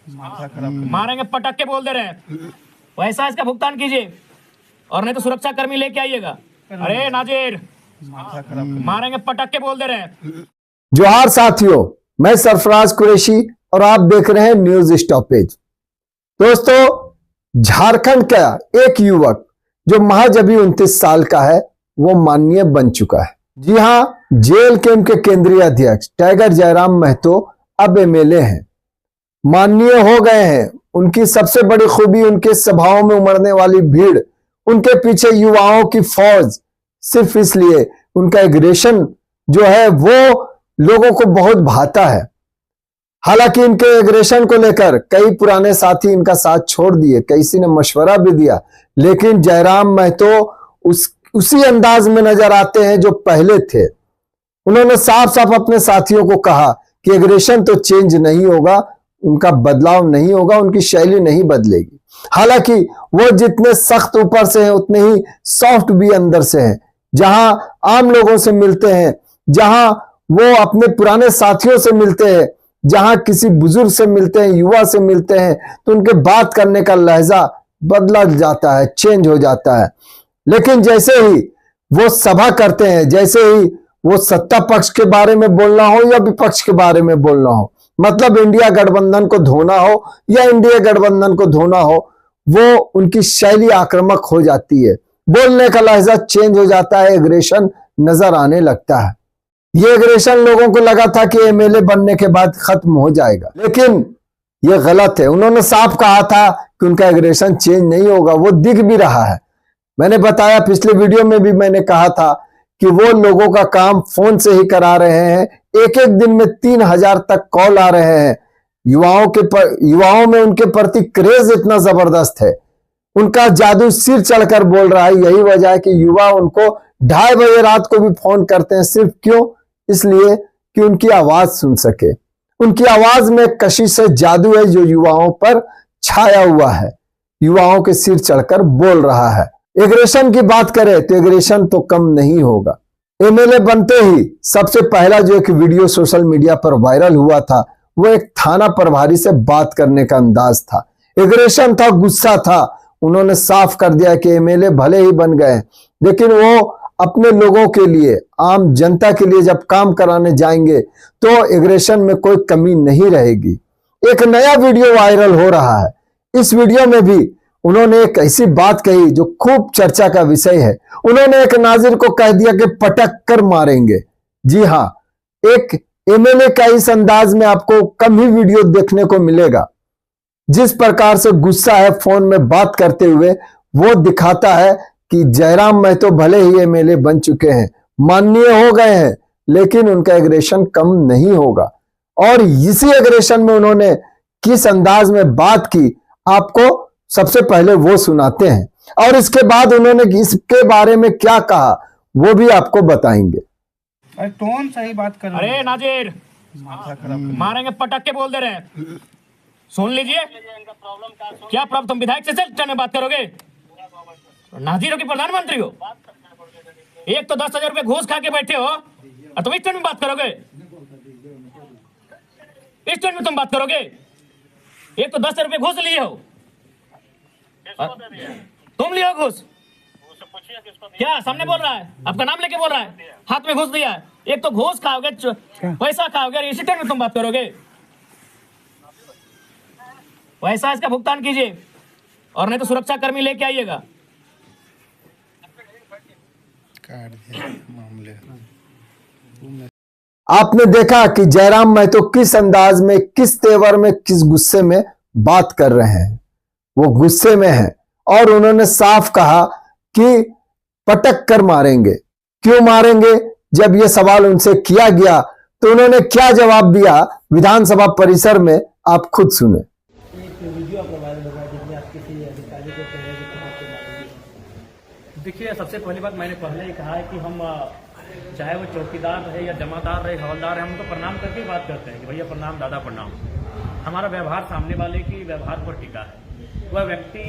मारेंगे पटक के बोल दे रहे हैं। पैसा इसका भुगतान कीजिए और नहीं तो सुरक्षा कर्मी लेके आइएगा। अरे नाजिर, मारेंगे पटक के बोल दे रहे हैं। जोहार साथियों, मैं सरफराज कुरैशी और आप देख रहे हैं न्यूज स्टॉपेज। दोस्तों, झारखंड का एक युवक जो महज अभी 29 साल का है, वो माननीय बन चुका है। जी हां, जेल के उनके केंद्रीय अध्यक्ष टाइगर जयराम महतो अब एमएलए हैं, माननीय हो गए हैं। उनकी सबसे बड़ी खूबी उनके सभाओं में उमड़ने वाली भीड़, उनके पीछे युवाओं की फौज। सिर्फ इसलिए उनका एग्रेशन जो है वो लोगों को बहुत भाता है। हालांकि इनके एग्रेशन को लेकर कई पुराने साथी इनका साथ छोड़ दिए, किसी ने मशवरा भी दिया, लेकिन जयराम महतो उसी अंदाज में नजर आते हैं जो पहले थे। उन्होंने साफ साफ अपने साथियों को कहा कि एग्रेशन तो चेंज नहीं होगा, उनका बदलाव नहीं होगा, उनकी शैली नहीं बदलेगी। हालांकि वो जितने सख्त ऊपर से हैं उतने ही सॉफ्ट भी अंदर से हैं। जहां आम लोगों से मिलते हैं, जहां वो अपने पुराने साथियों से मिलते हैं, जहां किसी बुजुर्ग से मिलते हैं, युवा से मिलते हैं, तो उनके बात करने का लहजा बदला जाता है, चेंज हो जाता है। लेकिन जैसे ही वो सभा करते हैं, जैसे ही वो सत्ता पक्ष के बारे में बोलना हो या विपक्ष के बारे में बोलना हो, मतलब इंडिया गठबंधन को धोना हो या इंडिया गठबंधन को धोना हो, वो उनकी शैली आक्रामक हो जाती है, बोलने का लहजा चेंज हो जाता है, एग्रेशन नजर आने लगता है। ये एग्रेशन लोगों को लगा था कि एमएलए बनने के बाद खत्म हो जाएगा, लेकिन ये गलत है। उन्होंने साफ कहा था कि उनका एग्रेशन चेंज नहीं होगा, वो दिख भी रहा है। मैंने बताया, पिछले वीडियो में भी मैंने कहा था कि वो लोगों का काम फोन से ही करा रहे हैं। एक एक दिन में 3000 तक कॉल आ रहे हैं। युवाओं में उनके प्रति क्रेज इतना जबरदस्त है, उनका जादू सिर चढ़कर बोल रहा है। यही वजह है कि युवा उनको 2:30 बजे रात को भी फोन करते हैं। सिर्फ क्यों? इसलिए कि उनकी आवाज सुन सके। उनकी आवाज में कशिश है, जादू है जो युवाओं पर छाया हुआ है, युवाओं के सिर चढ़कर बोल रहा है। एग्रेशन की बात करें तो एग्रेशन तो कम नहीं होगा। एमएलए बनते ही सबसे पहला जो एक वीडियो सोशल मीडिया पर वायरल हुआ था, वो एक थाना प्रभारी से बात करने का अंदाज था। एग्रेशन था, गुस्सा था। उन्होंने साफ कर दिया कि एमएलए भले ही बन गए, लेकिन वो अपने लोगों के लिए, आम जनता के लिए जब काम कराने जाएंगे तो एग्रेशन में कोई कमी नहीं रहेगी। एक नया वीडियो वायरल हो रहा है। इस वीडियो में भी उन्होंने एक ऐसी बात कही जो खूब चर्चा का विषय है। उन्होंने एक नाजिर को कह दिया कि पटक कर मारेंगे। जी हां, एक एमएलए का इस अंदाज में आपको कम ही वीडियो देखने को मिलेगा। जिस प्रकार से गुस्सा है फोन में बात करते हुए, वो दिखाता है कि जयराम महतो भले ही एमएलए बन चुके हैं, माननीय हो गए हैं, लेकिन उनका एग्रेशन कम नहीं होगा। और इसी एग्रेशन में उन्होंने किस अंदाज में बात की, आपको सबसे पहले वो सुनाते हैं, और इसके बाद उन्होंने इसके बारे में क्या कहा वो भी आपको बताएंगे। अरे कौन सही बात कर रहे हैं? अरे नाजिर, मारेंगे पटक के बोल दे रहे हैं। सुन लीजिए क्या प्रॉब्लम। तुम विधायक से टर्न में बात करोगे? नाजिर हो कि प्रधानमंत्री हो? एक तो 10,000 रुपए घूस खा के बैठे हो और तुम इस टर्न में बात करोगे? इस टर्न में तुम बात करोगे? एक तो 10,000 रुपए घूस लिए हो, तुम लियो घूस। क्या सामने बोल रहा है? आपका नाम लेके बोल रहा है, हाथ में घूस दिया है। एक तो घूस खाओगे, पैसा खाओगे, इसी टाइम में तुम बात करोगे? पैसा इसका भुगतान कीजिए और नहीं तो सुरक्षा कर्मी लेके आइएगा। आपने देखा कि जयराम महतो किस अंदाज में, किस तेवर में, किस गुस्से में बात कर रहे हैं। वो गुस्से में है और उन्होंने साफ कहा कि पटक कर मारेंगे। क्यों मारेंगे? जब ये सवाल उनसे किया गया तो उन्होंने क्या जवाब दिया विधानसभा परिसर में, आप खुद सुने। देखिए, सबसे पहली बात मैंने पहले ही कहा है कि हम चाहे वो चौकीदार रहे या जमादार रहे, हवलदार रहे, हम तो प्रणाम करके ही बात करते हैं कि भैया प्रणाम, दादा प्रणाम। हमारा व्यवहार सामने वाले की व्यवहार पर टिका है। वह व्यक्ति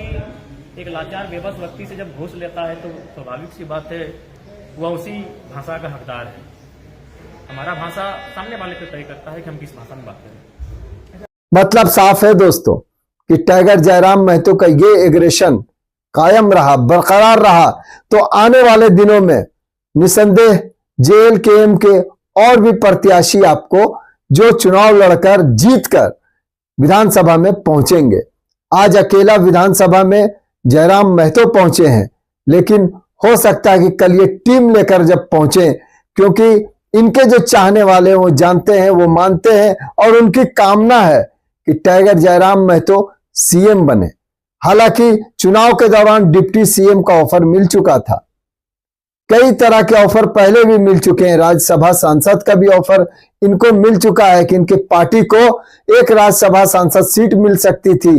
एक लाचार बेबस व्यक्ति से जब घूस लेता है तो स्वाभाविक सी बात है वह उसी भाषा का हकदार है। हमारा भाषा सामने वाले पर तय करता है कि हम किस भाषा में बात करें। मतलब साफ है दोस्तों कि टाइगर जयराम महतो का ये एग्रेशन कायम रहा, बरकरार रहा, तो आने वाले दिनों में निसंदेह जेएलकेएम के और भी प्रत्याशी आपको जो चुनाव लड़कर जीतकर विधानसभा में पहुंचेंगे। आज अकेला विधानसभा में जयराम महतो पहुंचे हैं, लेकिन हो सकता है कि कल ये टीम लेकर जब पहुंचे, क्योंकि इनके जो चाहने वाले वो जानते हैं, वो मानते हैं और उनकी कामना है कि टाइगर जयराम महतो सीएम बने। हालांकि चुनाव के दौरान डिप्टी सीएम का ऑफर मिल चुका था, कई तरह के ऑफर पहले भी मिल चुके हैं। राज्यसभा सांसद का भी ऑफर इनको मिल चुका है कि इनके पार्टी को एक राज्यसभा सांसद सीट मिल सकती थी,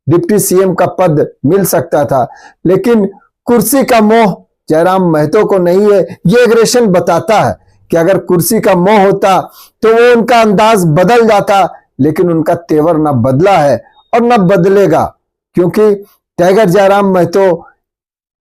डिप्टी सीएम का पद मिल सकता था, लेकिन कुर्सी का मोह जयराम महतो को नहीं है। ये एग्रेशन बताता है कि अगर कुर्सी का मोह होता तो वो उनका अंदाज बदल जाता, लेकिन उनका तेवर न बदला है और न बदलेगा, क्योंकि टाइगर जयराम महतो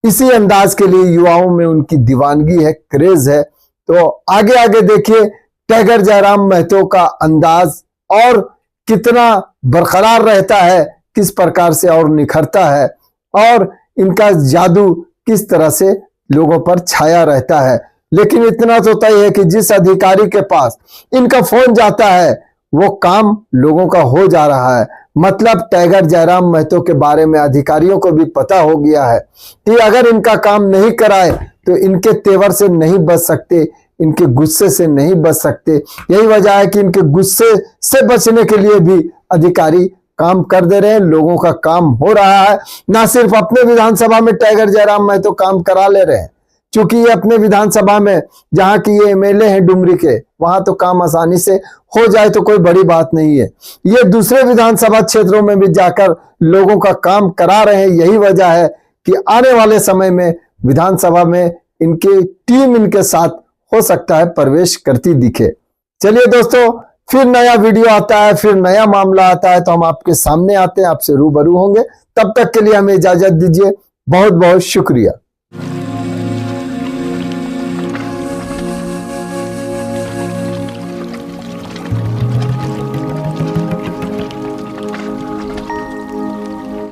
इसी अंदाज के लिए युवाओं में उनकी दीवानगी है, क्रेज है। तो आगे आगे देखिए टाइगर जयराम महतो का अंदाज और कितना बरकरार रहता है, किस प्रकार से और निखरता है, और इनका जादू किस तरह से लोगों पर छाया रहता है। लेकिन इतना तो तय है कि जिस अधिकारी के पास इनका फोन जाता है वो काम लोगों का हो जा रहा है। मतलब टाइगर जयराम महतो के बारे में अधिकारियों को भी पता हो गया है कि अगर इनका काम नहीं कराए तो इनके तेवर से नहीं बच सकते, इनके गुस्से से नहीं बच सकते। यही वजह है कि इनके गुस्से से बचने के लिए भी अधिकारी काम कर दे रहे हैं, लोगों का काम हो रहा है। ना सिर्फ अपने विधानसभा में टाइगर जयराम महतो काम करा ले रहे हैं, क्योंकि ये अपने विधानसभा में जहां की ये एमएलए हैं डुमरी के, वहां तो काम आसानी से हो जाए तो कोई बड़ी बात नहीं है। ये दूसरे विधानसभा क्षेत्रों में भी जाकर लोगों का काम करा रहे हैं। यही वजह है कि आने वाले समय में विधानसभा में इनकी टीम इनके साथ हो सकता है प्रवेश करती दिखे। चलिए दोस्तों, फिर नया वीडियो आता है, फिर नया मामला आता है तो हम आपके सामने आते हैं, आपसे रूबरू होंगे। तब तक के लिए हमें इजाजत दीजिए। बहुत बहुत शुक्रिया।